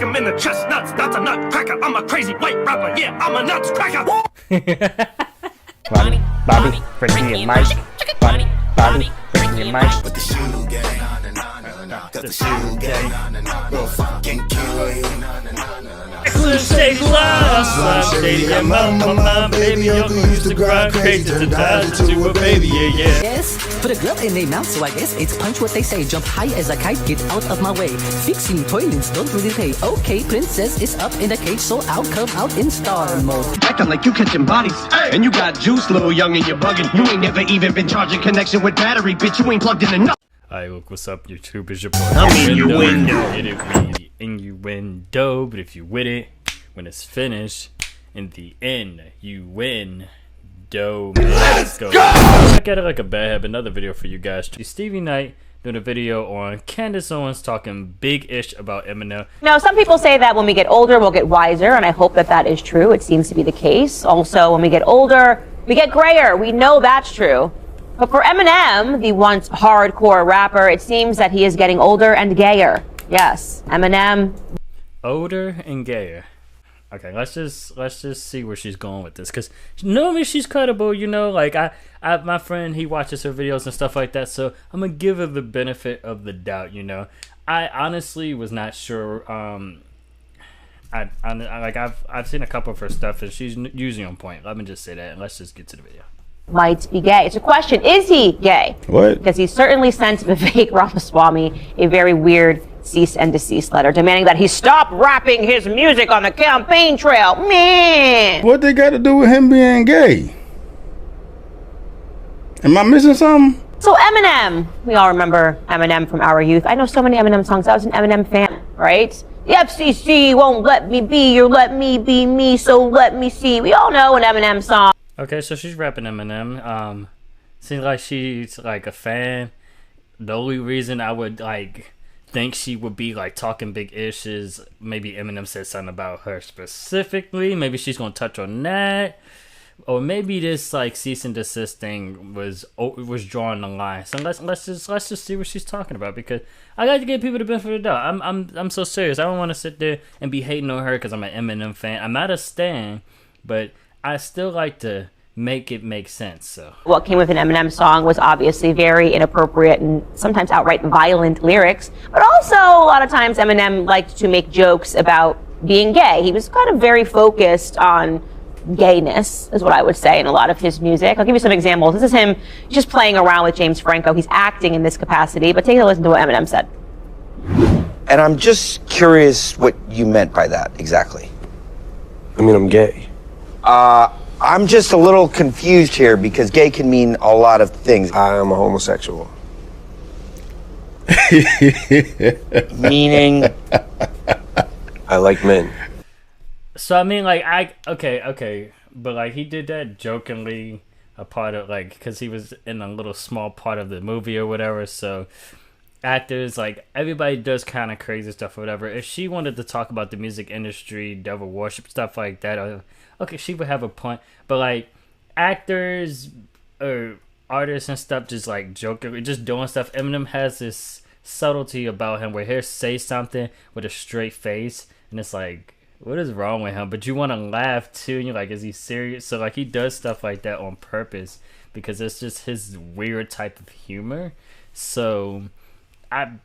I'm in the chestnuts, that's a nutcracker. I'm a crazy white rapper, yeah, I'm a nutcracker. Bobby, bring me a mic. Bobby, bring me a mic. But the shoe gang, got the shoe gang, will fucking kill you. Shake last shady and my baby uncle used to grind crazy to tie to a baby, yeah. Yes, put a glove in their mouth, so I guess it's punch what they say. Jump high as a kite, get out of my way. Fixing toilets don't really pay. Okay, princess is up in the cage, so I'll come out in star mode. Acting like you catching bodies, and you got juice, little young, and you're bugging. You ain't never even been charging connection with battery, bitch. You ain't plugged in enough. Alright, look, what's up, YouTube? It's your boy. I'm in your window. Innuendo, but if you with it, when it's finished, in the end, you win. Let's go. I got like a bad habit. Another video for you guys. Stevie Knight doing a video on Candace Owens talking big-ish about Eminem. Now, some people say that when we get older, we'll get wiser, and I hope that that is true. It seems to be the case. Also, when we get older, we get grayer. We know that's true. But for Eminem, the once hardcore rapper, it seems that he is getting older and gayer. Yes, Eminem. Older and gayer. Okay, let's just see where she's going with this, because normally she's credible, you know. Like I my friend, he watches her videos and stuff like that, so I'm gonna give her the benefit of the doubt, you know. I honestly was not sure. I've seen a couple of her stuff, and she's usually on point. Let me just say that, and let's just get to the video. Might be gay. It's a question: is he gay? What? Because he certainly sent Vivek Ramaswamy a very weird cease and desist letter demanding that he stop rapping his music on the campaign trail. Man, What they got to do with him being gay? Am I missing something? so Eminem. We all remember Eminem from our youth. I know so many Eminem songs. I was an Eminem fan, right? The FCC won't let me be, or let me be me, so let me see. We all know an Eminem song. Okay, so she's rapping Eminem. Seems like she's like a fan. The only reason I would like think she would be like talking big ish is maybe Eminem said something about her specifically. Maybe she's gonna touch on that, or maybe this like cease and desist thing was drawing the line. So let's just see what she's talking about, because I got to give people the benefit of the doubt. I'm so serious. I don't want to sit there and be hating on her because I'm an Eminem fan. I'm not a stan, but I still like to make it make sense. So What came with an Eminem song was obviously very inappropriate and sometimes outright violent lyrics, but also a lot of times Eminem liked to make jokes about being gay. He was kind of very focused on gayness, is what I would say, in a lot of his music. I'll give you some examples. This is him just playing around with James Franco. He's acting in this capacity, but take a listen to what Eminem said. And I'm just curious what you meant by that exactly. I mean, I'm gay. I'm just a little confused here because gay can mean a lot of things. I am a homosexual. Meaning, I like men. So I mean, like, okay, but like he did that jokingly, a part of like, because he was in a little small part of the movie or whatever. So actors, like, everybody does kind of crazy stuff or whatever. If she wanted to talk about the music industry, devil worship, stuff like that, okay, she would have a point. But like actors or artists and stuff, just like joking, just doing stuff. Eminem has this subtlety about him where he'll say something with a straight face, and it's like, what is wrong with him? But you want to laugh too, and you're like, is he serious? So like he does stuff like that on purpose because it's just his weird type of humor. So and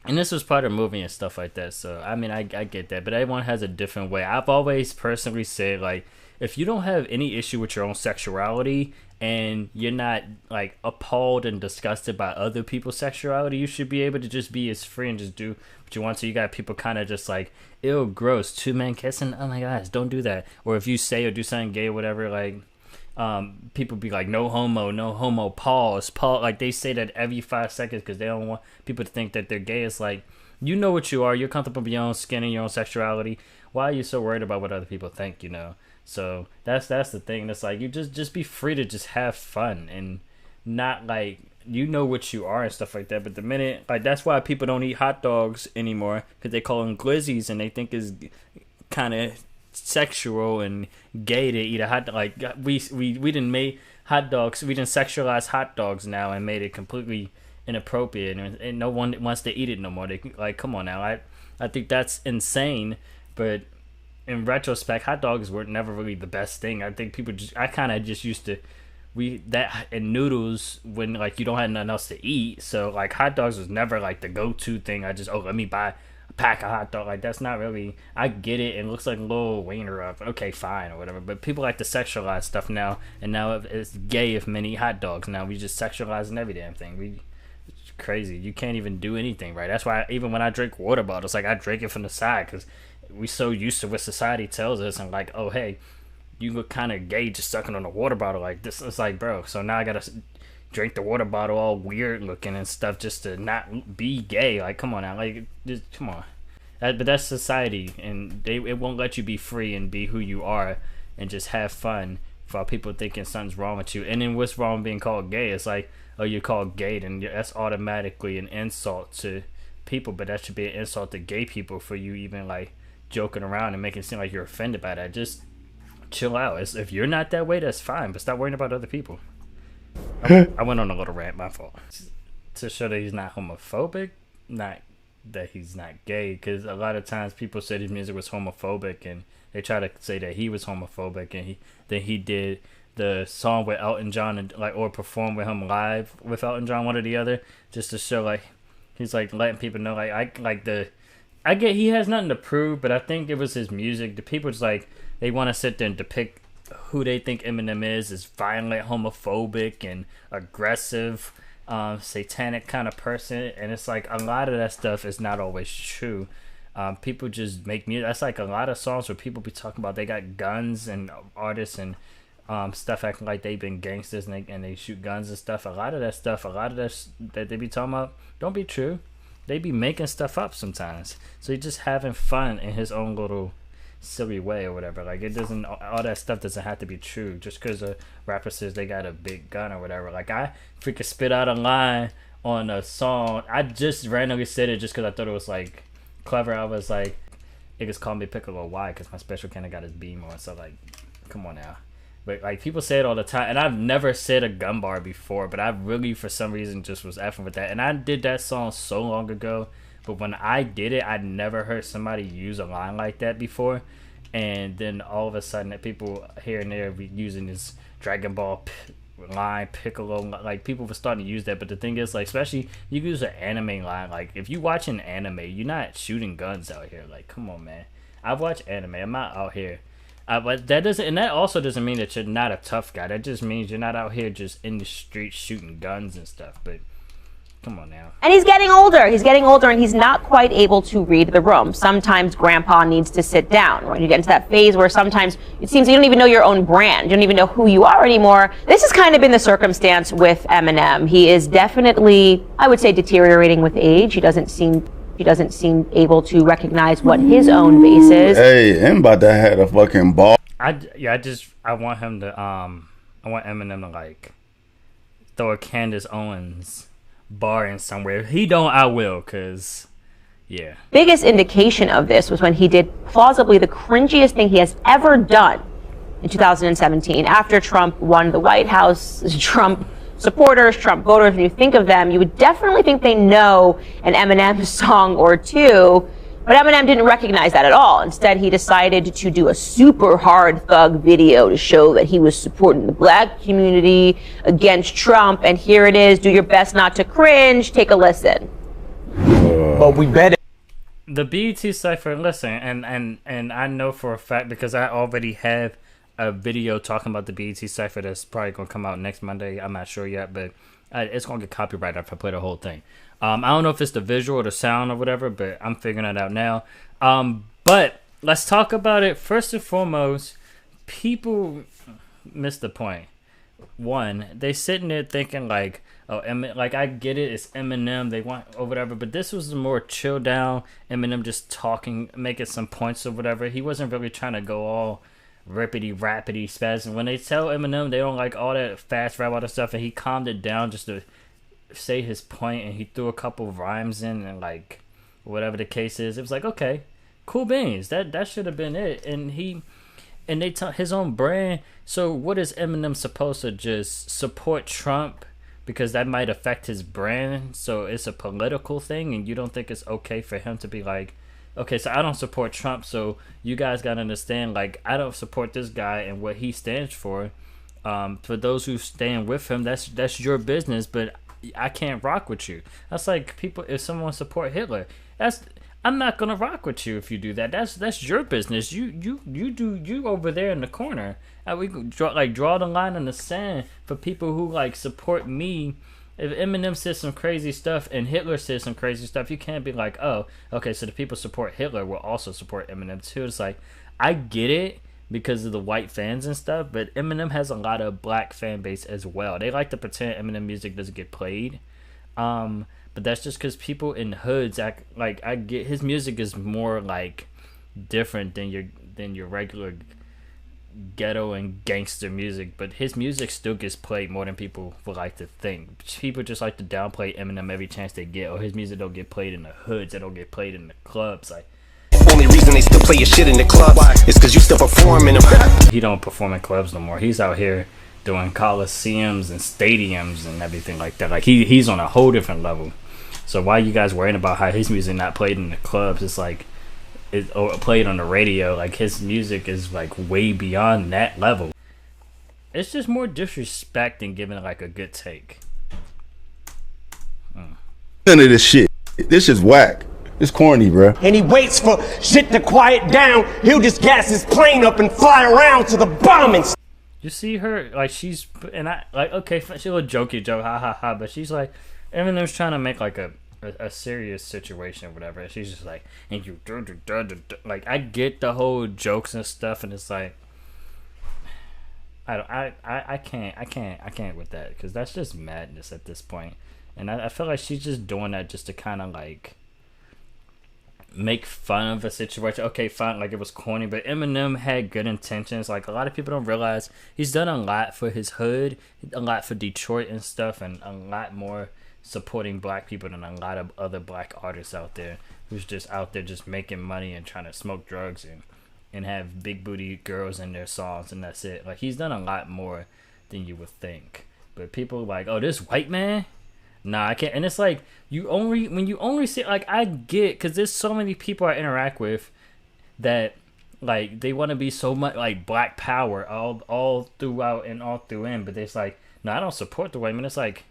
this was part of the movie and stuff like that. So I mean, I get that, but everyone has a different way. I've always personally said, like, if you don't have any issue with your own sexuality and you're not like appalled and disgusted by other people's sexuality, you should be able to just be as free and just do what you want. So you got people kind of just like, ew, gross, two men kissing, oh my gosh, don't do that. Or if you say or do something gay or whatever, like people be like, no homo, pause, like they say that every 5 seconds because they don't want people to think that they're gay. It's like, you know what you are, you're comfortable with your own skin and your own sexuality. Why are you so worried about what other people think, you know? So that's the thing. It's like, you just be free to just have fun and not like, you know what you are and stuff like that. But the minute, like, that's why people don't eat hot dogs anymore, because they call them glizzies and they think it's kind of sexual and gay to eat a hot dog. Like, we didn't make hot dogs, we didn't sexualize hot dogs now and made it completely inappropriate, and no one wants to eat it no more. They like, come on now. I think that's insane. But in retrospect, hot dogs were never really the best thing. I think I kind of just used to, and noodles when like you don't have nothing else to eat. So like hot dogs was never like the go-to thing. I just, let me buy a pack of hot dog. Like that's not really, I get it. It looks like a little wiener up. Okay, fine or whatever. But people like to sexualize stuff now. And now it's gay if men eat hot dogs. Now we just sexualizing every damn thing. It's crazy. You can't even do anything right. That's why even when I drink water bottles, like I drink it from the side because we so used to what society tells us. And like, oh, hey, you look kind of gay just sucking on a water bottle like this. It's like, bro, so now I gotta drink the water bottle all weird looking and stuff just to not be gay. Like, come on now, like, just come on. But that's society, and it won't let you be free and be who you are and just have fun while people thinking something's wrong with you. And then what's wrong with being called gay? It's like, oh, you're called gay, and that's automatically an insult to people. But that should be an insult to gay people for you even like joking around and making it seem like you're offended by that. Just chill out. If you're not that way, that's fine, but stop worrying about other people. I went on a little rant, my fault. To show that he's not homophobic, not that he's not gay, because a lot of times people said his music was homophobic, and they try to say that he was homophobic, and he did the song with Elton John and like or performed with him live with Elton John, one or the other, just to show like he's like letting people know I get he has nothing to prove, but I think it was his music. The people just like they want to sit there and depict who they think Eminem is violent, homophobic, and aggressive, satanic kind of person. And it's like a lot of that stuff is not always true. People just make music. That's like a lot of songs where people be talking about they got guns and artists and stuff acting like they've been gangsters and they shoot guns and stuff. A lot of that that they be talking about don't be true. They be making stuff up sometimes. So he's just having fun in his own little silly way or whatever. Like it doesn't, all that stuff doesn't have to be true just because a rapper says they got a big gun or whatever. Like I freaking spit out a line on a song. I just randomly said it just because I thought it was like clever. I was like, niggas call me Piccolo. Why? Because my special kind of got his beam on. So like, come on now. But like people say it all the time, and I've never said a gun bar before, but I really for some reason just was effing with that. And I did that song so long ago, but when I did it, I'd never heard somebody use a line like that before. And then all of a sudden, people here and there be using this Dragon Ball line, Piccolo, like people were starting to use that. But the thing is, like especially you use an anime line, like if you watch an anime, you're not shooting guns out here. Like come on, man. I've watched anime. I'm not out here. But that doesn't, and that also doesn't mean that you're not a tough guy. That just means you're not out here just in the street shooting guns and stuff. But come on now. And he's getting older. He's getting older, and he's not quite able to read the room. Sometimes Grandpa needs to sit down. When you get into that phase where sometimes it seems you don't even know your own brand. You don't even know who you are anymore. This has kind of been the circumstance with Eminem. He is definitely, I would say, deteriorating with age. He doesn't seem able to recognize what his own base is. Hey, anybody that had a fucking ball. I want him to I want Eminem to like throw a Candace Owens bar in somewhere. If he don't, I will, cause yeah. Biggest indication of this was when he did plausibly the cringiest thing he has ever done in 2017 after Trump won the White House. Trump supporters, Trump voters, when you think of them, you would definitely think they know an Eminem song or two, but Eminem didn't recognize that at all. Instead, he decided to do a super hard thug video to show that he was supporting the black community against Trump, and here it is. Do your best not to cringe. Take a listen. But we better. The BET Cypher, listen, and I know for a fact because I already have a video talking about the BET Cypher that's probably going to come out next Monday. I'm not sure yet, but it's going to get copyrighted if I play the whole thing. I don't know if it's the visual or the sound or whatever, but I'm figuring it out now. But let's talk about it. First and foremost, people miss the point. One, they sitting there thinking like, oh, like I get it, it's Eminem, they want or whatever, but this was a more chill down Eminem just talking, making some points or whatever. He wasn't really trying to go all rippity rappity spaz. And when they tell Eminem they don't like all that fast rap, all that stuff, and he calmed it down just to say his point, and he threw a couple of rhymes in, and like whatever the case is, it was like, okay, cool beans. That should have been it. And they tell his own brand. So what is Eminem supposed to just support Trump because that might affect his brand? So it's a political thing, and you don't think it's okay for him to be like okay, so I don't support Trump, so you guys gotta understand, like, I don't support this guy and what he stands for. For those who stand with him, that's your business, but I can't rock with you. That's like people, if someone support Hitler, I'm not gonna rock with you if you do that. That's your business. You do you over there in the corner. We draw the line in the sand for people who like support me. If Eminem says some crazy stuff and Hitler says some crazy stuff, you can't be like, oh, okay, so the people support Hitler will also support Eminem too. It's like, I get it because of the white fans and stuff, but Eminem has a lot of black fan base as well. They like to pretend Eminem music doesn't get played. But that's just because people in hoods act like, I get his music is more like different than your regular ghetto and gangster music, but his music still gets played more than people would like to think. People just like to downplay Eminem every chance they get, or his music don't get played in the hoods, it don't get played in the clubs. Like, Only reason they still play your shit in the club is because you still perform in them. he don't perform in clubs no more. He's out here doing coliseums and stadiums and everything like that. Like he's on a whole different level. So why you guys worrying about how his music not played in the clubs? It's like or played on the radio. Like his music is like way beyond that level. It's just more disrespect than giving it like a good take. None of this shit. This is whack. It's corny, bro. And he waits for shit to quiet down. He'll just gas his plane up and fly around to the bombing. You see her, like, she's, and I, like, okay, she's a little jokey joke, ha ha ha, but she's like, Eminem's trying to make, like, a serious situation or whatever, and she's just like, and you, like, I get the whole jokes and stuff, and it's like, I can't with that, because that's just madness at this point, and I feel like she's just doing that just to kind of, like, make fun of a situation. Okay, fine, like it was corny, but Eminem had good intentions. Like a lot of people don't realize he's done a lot for his hood, a lot for Detroit and stuff, and a lot more supporting black people than a lot of other black artists out there who's just out there just making money and trying to smoke drugs and have big booty girls in their songs, and that's it. Like he's done a lot more than you would think. But people like, oh, this white man? Nah, I can't. And it's like, when you only see, like, I get, because there's so many people I interact with that, like, they want to be so much, like, black power all throughout and all through in, but it's like, no, I don't support the white man. It's like,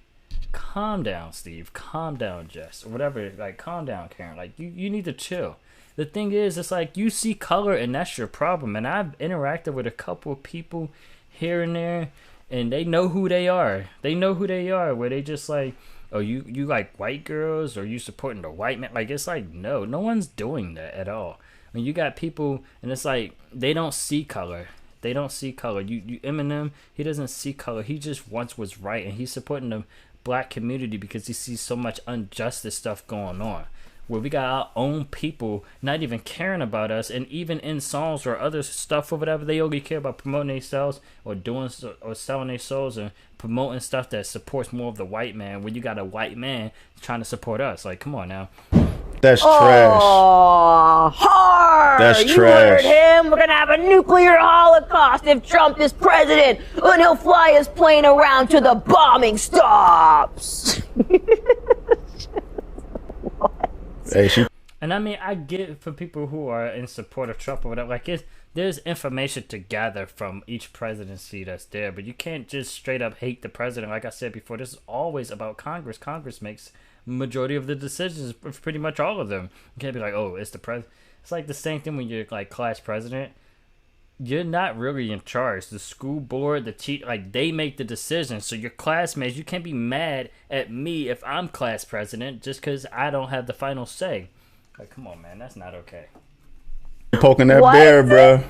calm down, Steve. Calm down, Jess. Or whatever. Like, calm down, Karen. Like, you need to chill. The thing is, it's like, you see color, and that's your problem. And I've interacted with a couple of people here and there, and they know who they are. They know who they are, where they just like, oh, you like white girls, or you supporting the white man? Like, it's like, no one's doing that at all. I mean, you got people, and it's like, they don't see color. They don't see color. You Eminem, he doesn't see color. He just wants what's right, and he's supporting the black community because he sees so much injustice stuff going on, where we got our own people not even caring about us, and even in songs or other stuff or whatever, they only care about promoting themselves or doing or selling their souls and promoting stuff that supports more of the white man, when you got a white man trying to support us. Like, come on now. That's trash. Oh, hard. That's you trash. heard him. We're gonna have a nuclear holocaust if Trump is president, and he'll fly his plane around to the bombing stops. Hey, And I mean, I get for people who are in support of Trump or whatever, like, there's information to gather from each presidency that's there, but you can't just straight up hate the president. Like I said before, this is always about Congress. Congress makes majority of the decisions, pretty much all of them. You can't be like, oh, it's the president. It's like the same thing when you're like class president. You're not really in charge. The school board, like, they make the decisions. So your classmates, you can't be mad at me if I'm class president just because I don't have the final say. Like, come on, man, that's not okay. poking that What? bear, bruh.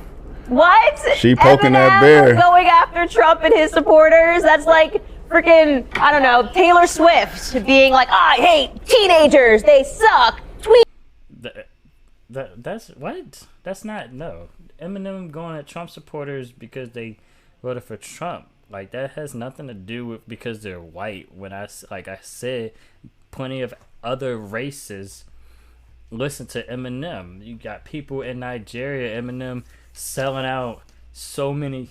What? She poking that Eminem bear. going after Trump and his supporters? That's like freaking, I don't know, Taylor Swift being like, I hate teenagers, they suck. Tweet. That's what? That's not, no. Eminem going at Trump supporters because they voted for Trump. Like, that has nothing to do with because they're white. When I said, plenty of other races listen to Eminem. You got people in Nigeria, Eminem selling out so many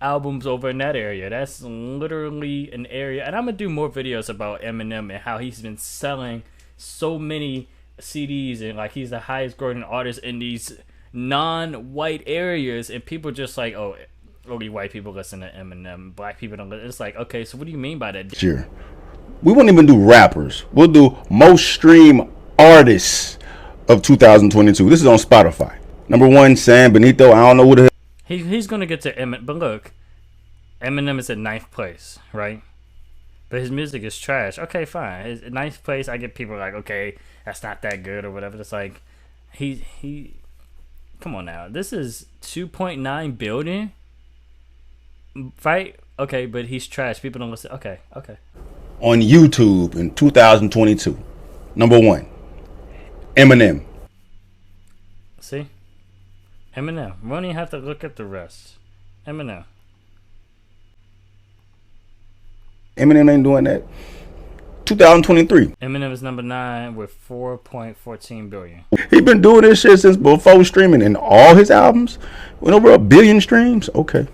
albums over in that area. That's literally an area, and I'm gonna do more videos about Eminem and how he's been selling so many CDs, and like he's the highest growing artist in these non-white areas, and people just like, oh, only white people listen to Eminem, black people don't listen. It's like, okay, so what do you mean by that? Sure. We wouldn't even do rappers. We'll do most streamed artists of 2022. This is on Spotify. Number 1, San Benito. I don't know who the hell. He's gonna get to Eminem, but look, Eminem is at 9th place, right? But his music is trash. Okay, fine. His 9th place, I get people like, okay, that's not that good or whatever. It's like, he come on now. This is 2.9 billion, right? Okay, but he's trash. People don't listen. Okay. On YouTube in 2022. Number 1, Eminem. See? Eminem. We don't even have to look at the rest. Eminem ain't doing that. 2023. Eminem is number 9 with 4.14 billion. He been doing this shit since before streaming, and all his albums went over 1 billion streams. Okay.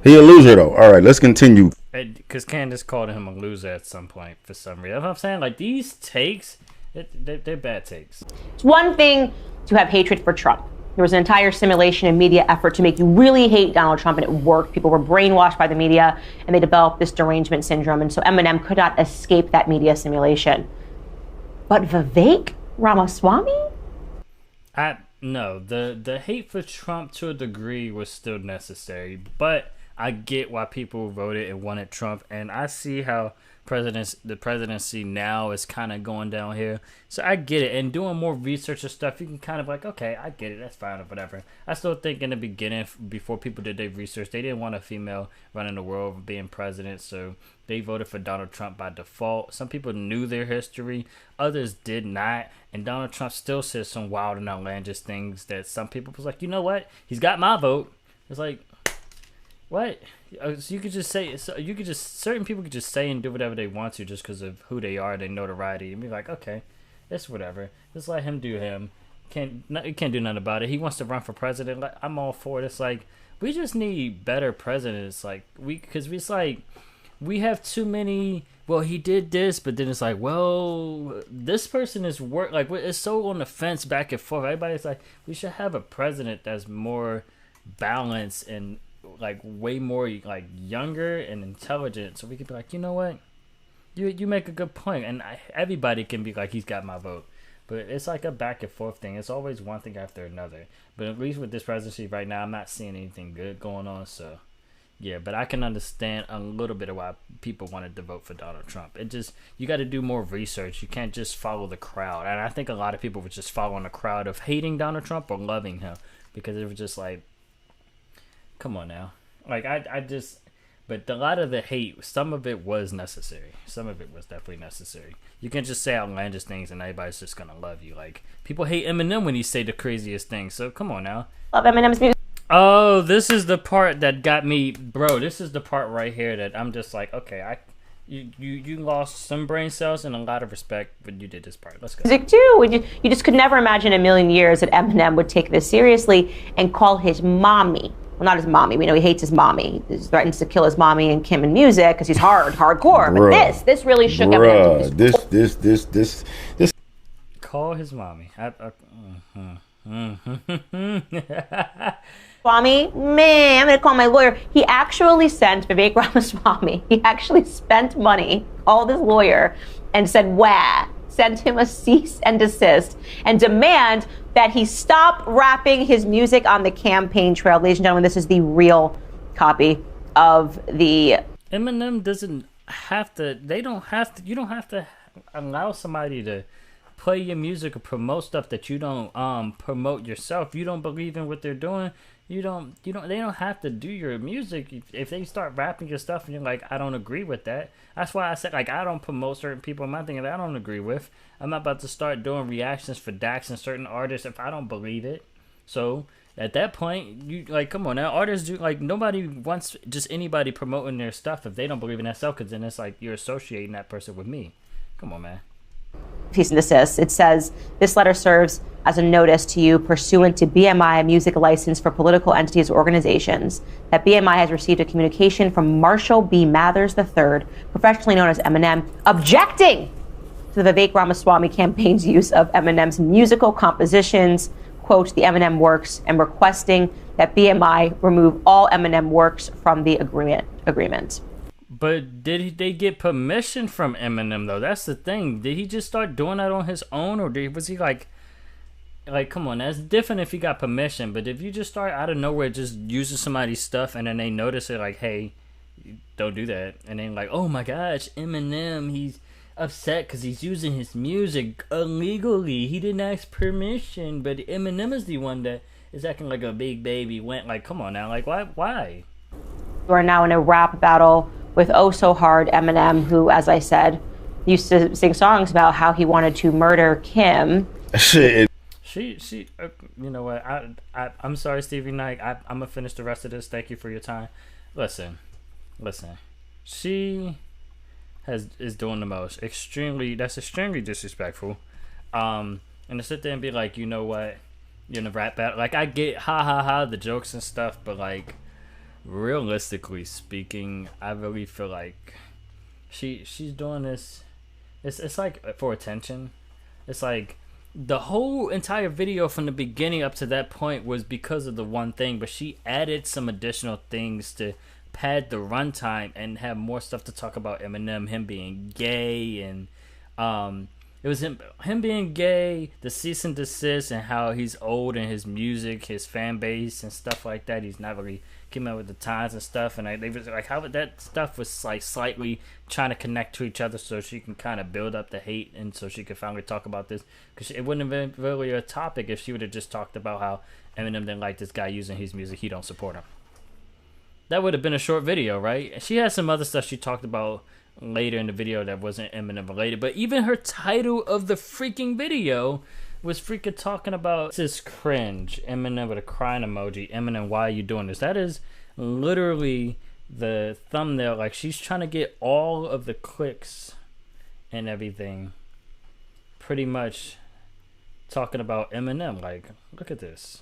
He a loser though. All right, let's continue. Because Candace called him a loser at some point for some reason. That's what I'm saying. Like, these takes, they're bad takes. It's one thing to have hatred for Trump. There was an entire simulation and media effort to make you really hate Donald Trump, and it worked. People were brainwashed by the media, and they developed this derangement syndrome. And so Eminem could not escape that media simulation. But Vivek Ramaswamy? No, the hate for Trump to a degree was still necessary, but I get why people voted and wanted Trump, and I see how the presidency now is kind of going down here. So I get it, and doing more research and stuff, you can kind of like, okay, I get it, that's fine or whatever. I still think in the beginning, before people did their research, they didn't want a female running the world being president, so they voted for Donald Trump by default. Some people knew their history, others did not, and Donald Trump still says some wild and outlandish things that some people was like, you know what, he's got my vote. It's like, what? So you could just say, certain people could just say and do whatever they want to just because of who they are, their notoriety, and be like, okay, it's whatever. Just let him do him. You can't do nothing about it. He wants to run for president. Like, I'm all for it. It's like, we just need better presidents. Like, it's like, we have too many, well, he did this, but then it's like, well, this person is like, it's so on the fence back and forth. Everybody's like, we should have a president that's more balanced and like way more like younger and intelligent, so we could be like, you know what, you make a good point, and everybody can be like, he's got my vote. But it's like a back and forth thing. It's always one thing after another. But at least with this presidency right now, I'm not seeing anything good going on. So yeah, but I can understand a little bit of why people wanted to vote for Donald Trump. It just, you got to do more research. You can't just follow the crowd, and I think a lot of people were just following the crowd of hating Donald Trump or loving him, because it was just like, come on now. Like, but a lot of the hate, some of it was necessary. Some of it was definitely necessary. You can just say outlandish things and everybody's just gonna love you. Like, people hate Eminem when he say the craziest things, so come on now. Love Eminem's music. Oh, this is the part that got me, bro. This is the part right here that I'm just like, okay, you lost some brain cells and a lot of respect when you did this part. Let's go. Music too. You just could never imagine in a million years that Eminem would take this seriously and call his mommy. Well, not his mommy. We know he hates his mommy. He threatens to kill his mommy and Kim in music because he's hardcore. Bruh, but this really shook Eminem. This. Call his mommy. Swami, man, I'm gonna call my lawyer. He actually sent Vivek Ramaswamy. He actually spent money, called his lawyer, and said, "Wah." Sent him a cease and desist and demand that he stop rapping his music on the campaign trail. Ladies and gentlemen, this is the real copy of the... Eminem doesn't have to, you don't have to allow somebody to play your music or promote stuff that you don't promote yourself. You don't believe in what they're doing. They don't have to do your music. If they start rapping your stuff and you're like, I don't agree with that. That's why I said, like, I don't promote certain people in my thing that I don't agree with. I'm not about to start doing reactions for Dax and certain artists if I don't believe it. So at that point, you like, come on now, artists do, like, nobody wants just anybody promoting their stuff if they don't believe in that stuff, because then it's like you're associating that person with me. Come on, man. Cease and desist. It says, this letter serves as a notice to you pursuant to BMI music license for political entities or organizations that BMI has received a communication from Marshall B. Mathers III, professionally known as Eminem, objecting to the Vivek Ramaswamy campaign's use of Eminem's musical compositions, quote, the Eminem works, and requesting that BMI remove all Eminem works from the agreement. But did they get permission from Eminem though? That's the thing. Did he just start doing that on his own, or was he like, come on, that's different if he got permission. But if you just start out of nowhere just using somebody's stuff and then they notice it, like, hey, don't do that, and then like, oh my gosh, Eminem, he's upset because he's using his music illegally. He didn't ask permission, but Eminem is the one that is acting like a big baby. Went like, come on now, like why? We're now in a rap battle with Oh So Hard Eminem, who, as I said, used to sing songs about how he wanted to murder Kim. Shit. She, you know what? I'm sorry, Stevie Knight. I'm gonna finish the rest of this. Thank you for your time. Listen. She is doing the most. That's extremely disrespectful. And to sit there and be like, you know what? You're in a rap battle. Like, I get ha the jokes and stuff, but like, realistically speaking, I really feel like she's doing this. It's like for attention. It's like the whole entire video from the beginning up to that point was because of the one thing, but she added some additional things to pad the runtime and have more stuff to talk about Eminem, him being gay, and it was him being gay, the cease and desist, and how he's old and his music, his fan base and stuff like that. He's not really keeping up with the times and stuff, and they was like how that stuff was like slightly trying to connect to each other so she can kind of build up the hate, and so she could finally talk about this, because it wouldn't have been really a topic if she would have just talked about how Eminem didn't like this guy using his music, he don't support him. That would have been a short video, right? She had some other stuff she talked about later in the video that wasn't Eminem related, but even her title of the freaking video was freaking talking about, this is cringe, Eminem with a crying emoji, Eminem, why are you doing this? That is literally the thumbnail. Like, she's trying to get all of the clicks and everything, pretty much talking about Eminem. Like, look at this.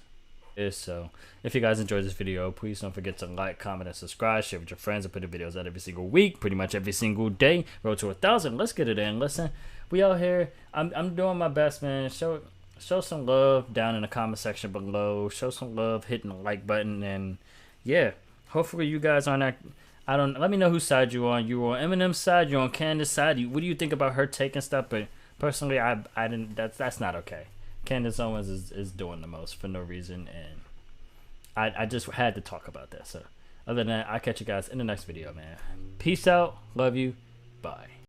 So if you guys enjoyed this video, please don't forget to like, comment, and subscribe. Share with your friends. I put the videos out every single week, pretty much every single day. Road to 1,000. Let's get it in. Listen, we out here. I'm doing my best, man. Show some love down in the comment section below. Show some love hitting the like button, and yeah, hopefully you guys are not. Let me know whose side you're on. You on Eminem's side? You're on Candace's side? What do you think about her taking stuff? But personally, I didn't. That's not okay. Candace Owens is doing the most for no reason, and I just had to talk about that. So other than that, I'll catch you guys in the next video, man. Peace out. Love you. Bye.